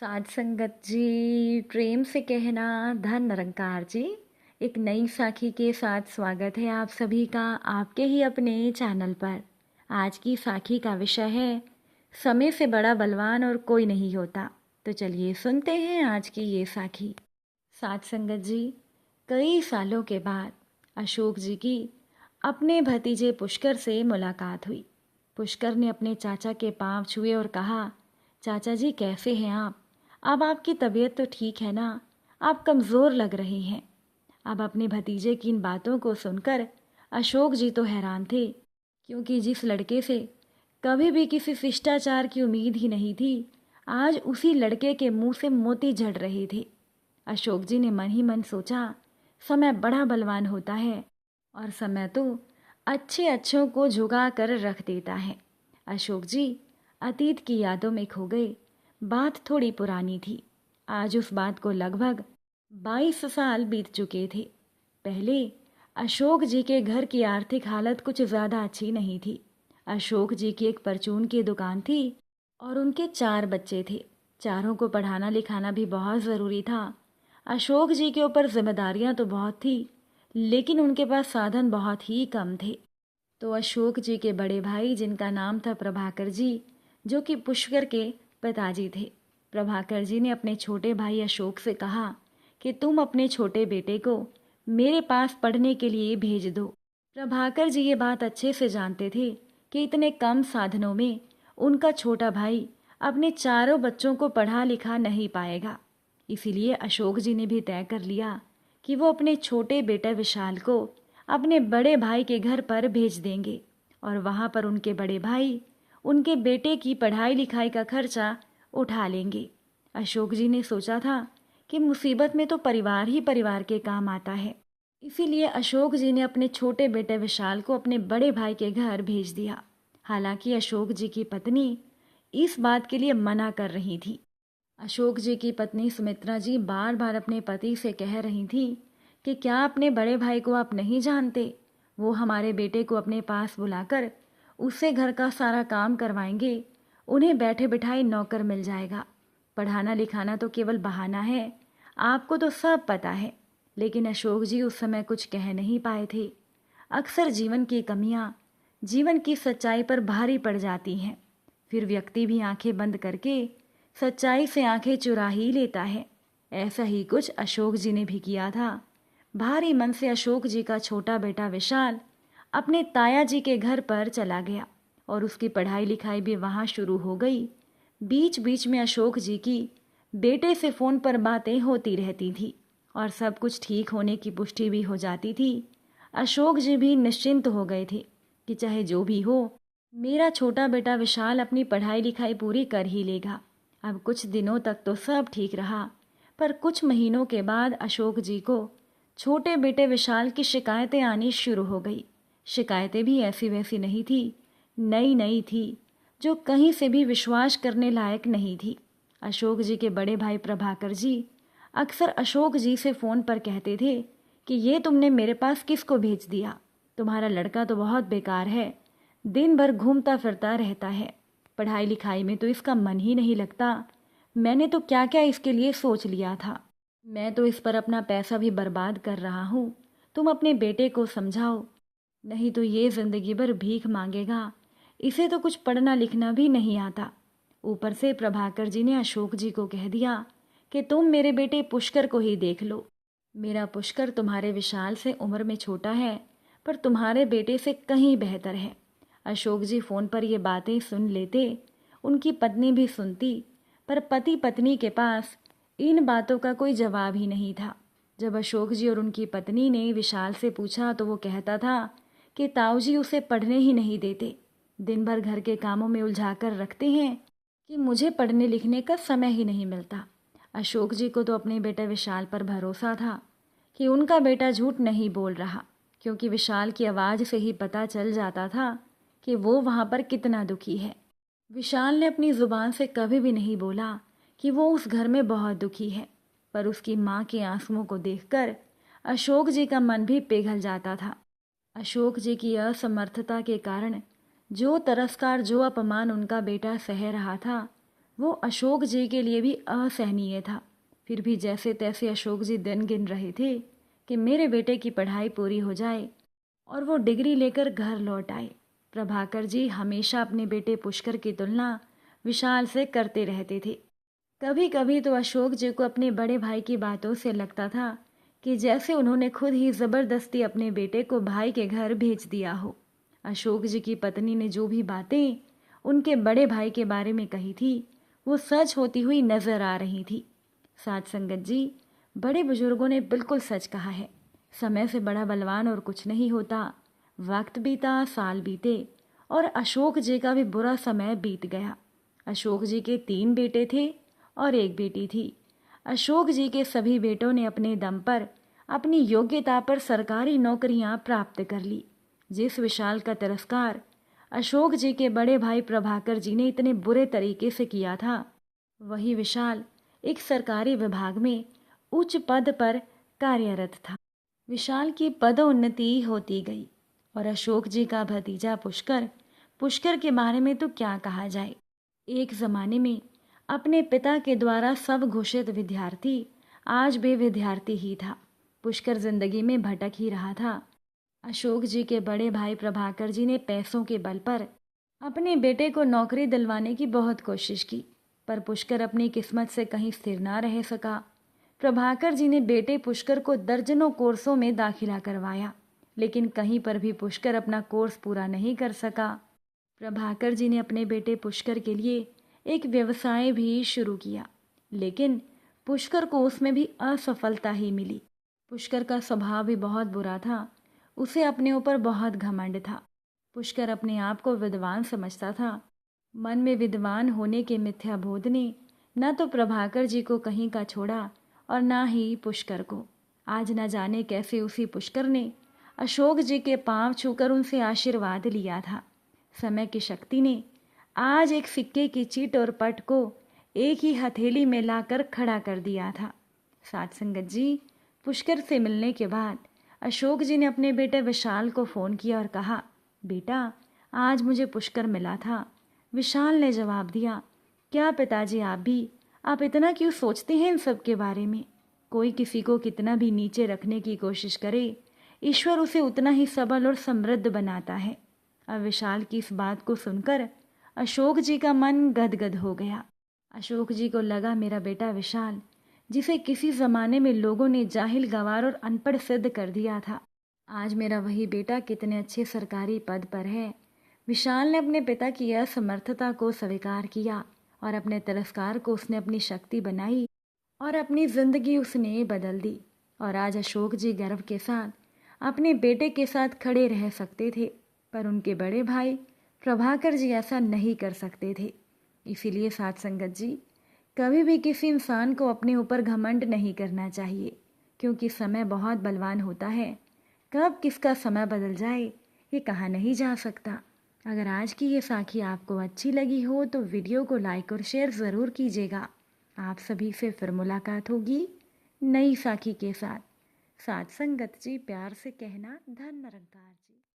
साध संगत जी, प्रेम से कहना धन निरंकार जी। एक नई साखी के साथ स्वागत है आप सभी का आपके ही अपने चैनल पर। आज की साखी का विषय है समय से बड़ा बलवान और कोई नहीं होता। तो चलिए सुनते हैं आज की ये साखी। साध संगत जी, कई सालों के बाद अशोक जी की अपने भतीजे पुष्कर से मुलाकात हुई। पुष्कर ने अपने चाचा के पांव छुए और कहा, चाचा जी कैसे हैं आप? अब आपकी तबीयत तो ठीक है ना? आप कमज़ोर लग रहे हैं। अब अपने भतीजे की इन बातों को सुनकर अशोक जी तो हैरान थे, क्योंकि जिस लड़के से कभी भी किसी शिष्टाचार की उम्मीद ही नहीं थी, आज उसी लड़के के मुंह से मोती झड़ रहे थे। अशोक जी ने मन ही मन सोचा, समय बड़ा बलवान होता है और समय तो अच्छे अच्छों को झुका कर रख देता है। अशोक जी अतीत की यादों में खो गए। बात थोड़ी पुरानी थी। आज उस बात को लगभग 22 साल बीत चुके थे। पहले अशोक जी के घर की आर्थिक हालत कुछ ज़्यादा अच्छी नहीं थी। अशोक जी की एक परचून की दुकान थी और उनके 4 बच्चे थे। चारों को पढ़ाना लिखाना भी बहुत ज़रूरी था। अशोक जी के ऊपर जिम्मेदारियां तो बहुत थी, लेकिन उनके पास साधन बहुत ही कम थे। तो अशोक जी के बड़े भाई, जिनका नाम था प्रभाकर जी, जो कि पुष्कर के पिताजी थे, प्रभाकर जी ने अपने छोटे भाई अशोक से कहा कि तुम अपने छोटे बेटे को मेरे पास पढ़ने के लिए भेज दो। प्रभाकर जी ये बात अच्छे से जानते थे कि इतने कम साधनों में उनका छोटा भाई अपने चारों बच्चों को पढ़ा लिखा नहीं पाएगा। इसीलिए अशोक जी ने भी तय कर लिया कि वो अपने छोटे बेटे विशाल को अपने बड़े भाई के घर पर भेज देंगे और वहाँ पर उनके बड़े भाई उनके बेटे की पढ़ाई लिखाई का खर्चा उठा लेंगे। अशोक जी ने सोचा था कि मुसीबत में तो परिवार ही परिवार के काम आता है। इसीलिए अशोक जी ने अपने छोटे बेटे विशाल को अपने बड़े भाई के घर भेज दिया। हालांकि अशोक जी की पत्नी इस बात के लिए मना कर रही थी। अशोक जी की पत्नी सुमित्रा जी बार बार अपने पति से कह रही थी कि क्या अपने बड़े भाई को आप नहीं जानते? वो हमारे बेटे को अपने पास बुलाकर उससे घर का सारा काम करवाएंगे। उन्हें बैठे बिठाए नौकर मिल जाएगा। पढ़ाना लिखाना तो केवल बहाना है, आपको तो सब पता है। लेकिन अशोक जी उस समय कुछ कह नहीं पाए थे। अक्सर जीवन की कमियां जीवन की सच्चाई पर भारी पड़ जाती हैं। फिर व्यक्ति भी आंखें बंद करके सच्चाई से आंखें चुरा ही लेता है। ऐसा ही कुछ अशोक जी ने भी किया था। भारी मन से अशोक जी का छोटा बेटा विशाल अपने ताया जी के घर पर चला गया और उसकी पढ़ाई लिखाई भी वहाँ शुरू हो गई। बीच बीच में अशोक जी की बेटे से फ़ोन पर बातें होती रहती थी और सब कुछ ठीक होने की पुष्टि भी हो जाती थी। अशोक जी भी निश्चिंत हो गए थे कि चाहे जो भी हो, मेरा छोटा बेटा विशाल अपनी पढ़ाई लिखाई पूरी कर ही लेगा। अब कुछ दिनों तक तो सब ठीक रहा, पर कुछ महीनों के बाद अशोक जी को छोटे बेटे विशाल की शिकायतें आनी शुरू हो गई। शिकायतें भी ऐसी वैसी नहीं थी, नई नई थी, जो कहीं से भी विश्वास करने लायक नहीं थी। अशोक जी के बड़े भाई प्रभाकर जी अक्सर अशोक जी से फ़ोन पर कहते थे कि ये तुमने मेरे पास किसको भेज दिया? तुम्हारा लड़का तो बहुत बेकार है, दिन भर घूमता फिरता रहता है, पढ़ाई लिखाई में तो इसका मन ही नहीं लगता। मैंने तो क्या क्या इसके लिए सोच लिया था। मैं तो इस पर अपना पैसा भी बर्बाद कर रहा हूँ। तुम अपने बेटे को समझाओ, नहीं तो ये ज़िंदगी भर भीख मांगेगा। इसे तो कुछ पढ़ना लिखना भी नहीं आता। ऊपर से प्रभाकर जी ने अशोक जी को कह दिया कि तुम मेरे बेटे पुष्कर को ही देख लो। मेरा पुष्कर तुम्हारे विशाल से उम्र में छोटा है, पर तुम्हारे बेटे से कहीं बेहतर है। अशोक जी फ़ोन पर ये बातें सुन लेते, उनकी पत्नी भी सुनती, पर पति पत्नी के पास इन बातों का कोई जवाब ही नहीं था। जब अशोक जी और उनकी पत्नी ने विशाल से पूछा तो वो कहता था कि ताऊ जी उसे पढ़ने ही नहीं देते, दिन भर घर के कामों में उलझा कर रखते हैं कि मुझे पढ़ने लिखने का समय ही नहीं मिलता। अशोक जी को तो अपने बेटे विशाल पर भरोसा था कि उनका बेटा झूठ नहीं बोल रहा, क्योंकि विशाल की आवाज़ से ही पता चल जाता था कि वो वहाँ पर कितना दुखी है। विशाल ने अपनी ज़ुबान से कभी भी नहीं बोला कि वो उस घर में बहुत दुखी है, पर उसकी माँ के आंसुओं को देखकर अशोक जी का मन भी पिघल जाता था। अशोक जी की असमर्थता के कारण जो तिरस्कार, जो अपमान उनका बेटा सह रहा था, वो अशोक जी के लिए भी असहनीय था। फिर भी जैसे तैसे अशोक जी दिन गिन रहे थे कि मेरे बेटे की पढ़ाई पूरी हो जाए और वो डिग्री लेकर घर लौट आए। प्रभाकर जी हमेशा अपने बेटे पुष्कर की तुलना विशाल से करते रहते थे। कभी कभी तो अशोक जी को अपने बड़े भाई की बातों से लगता था कि जैसे उन्होंने खुद ही ज़बरदस्ती अपने बेटे को भाई के घर भेज दिया हो। अशोक जी की पत्नी ने जो भी बातें उनके बड़े भाई के बारे में कही थी वो सच होती हुई नजर आ रही थी। साथ संगत जी, बड़े बुजुर्गों ने बिल्कुल सच कहा है। समय से बड़ा बलवान और कुछ नहीं होता। वक्त बीता, साल बीते और अशोक जी का भी बुरा समय बीत गया। अशोक जी के 3 बेटे थे और 1 बेटी थी। अशोक जी के सभी बेटों ने अपने दम पर अपनी योग्यता पर सरकारी नौकरियां प्राप्त कर ली। जिस विशाल का तिरस्कार अशोक जी के बड़े भाई प्रभाकर जी ने इतने बुरे तरीके से किया था, वही विशाल एक सरकारी विभाग में उच्च पद पर कार्यरत था। विशाल की पदोन्नति होती गई और अशोक जी का भतीजा पुष्कर, पुष्कर के बारे में तो क्या कहा जाए। एक जमाने में अपने पिता के द्वारा सब घोषित विद्यार्थी आज भी विद्यार्थी ही था। पुष्कर जिंदगी में भटक ही रहा था। अशोक जी के बड़े भाई प्रभाकर जी ने पैसों के बल पर अपने बेटे को नौकरी दिलवाने की बहुत कोशिश की, पर पुष्कर अपनी किस्मत से कहीं स्थिर ना रह सका। प्रभाकर जी ने बेटे पुष्कर को दर्जनों कोर्सों में दाखिला करवाया, लेकिन कहीं पर भी पुष्कर अपना कोर्स पूरा नहीं कर सका। प्रभाकर जी ने अपने बेटे पुष्कर के लिए एक व्यवसाय भी शुरू किया, लेकिन पुष्कर को उसमें भी असफलता ही मिली। पुष्कर का स्वभाव भी बहुत बुरा था। उसे अपने ऊपर बहुत घमंड था। पुष्कर अपने आप को विद्वान समझता था। मन में विद्वान होने के मिथ्या बोध ने न तो प्रभाकर जी को कहीं का छोड़ा और ना ही पुष्कर को। आज न जाने कैसे उसी पुष्कर ने अशोक जी के पांव छूकर उनसे आशीर्वाद लिया था। समय की शक्ति ने आज एक सिक्के की चीट और पट को एक ही हथेली में लाकर खड़ा कर दिया था। साथ संगत जी, पुष्कर से मिलने के बाद अशोक जी ने अपने बेटे विशाल को फ़ोन किया और कहा, बेटा, आज मुझे पुष्कर मिला था। विशाल ने जवाब दिया, क्या पिताजी आप इतना क्यों सोचते हैं इन सब के बारे में? कोई किसी को कितना भी नीचे रखने की कोशिश करे, ईश्वर उसे उतना ही सबल और समृद्ध बनाता है। अब विशाल की इस बात को सुनकर अशोक जी का मन गदगद हो गया। अशोक जी को लगा, मेरा बेटा विशाल, जिसे किसी ज़माने में लोगों ने जाहिल, गंवार और अनपढ़ सिद्ध कर दिया था, आज मेरा वही बेटा कितने अच्छे सरकारी पद पर है। विशाल ने अपने पिता की असमर्थता को स्वीकार किया और अपने तिरस्कार को उसने अपनी शक्ति बनाई और अपनी जिंदगी उसने बदल दी। और आज अशोक जी गर्व के साथ अपने बेटे के साथ खड़े रह सकते थे, पर उनके बड़े भाई प्रभाकर जी ऐसा नहीं कर सकते थे। इसीलिए साथ संगत जी, कभी भी किसी इंसान को अपने ऊपर घमंड नहीं करना चाहिए, क्योंकि समय बहुत बलवान होता है। कब किसका समय बदल जाए ये कहा नहीं जा सकता। अगर आज की ये साखी आपको अच्छी लगी हो तो वीडियो को लाइक और शेयर ज़रूर कीजिएगा। आप सभी से फिर मुलाकात होगी नई साखी के साथ। साथ संगत जी, प्यार से कहना, धन निरंकार जी।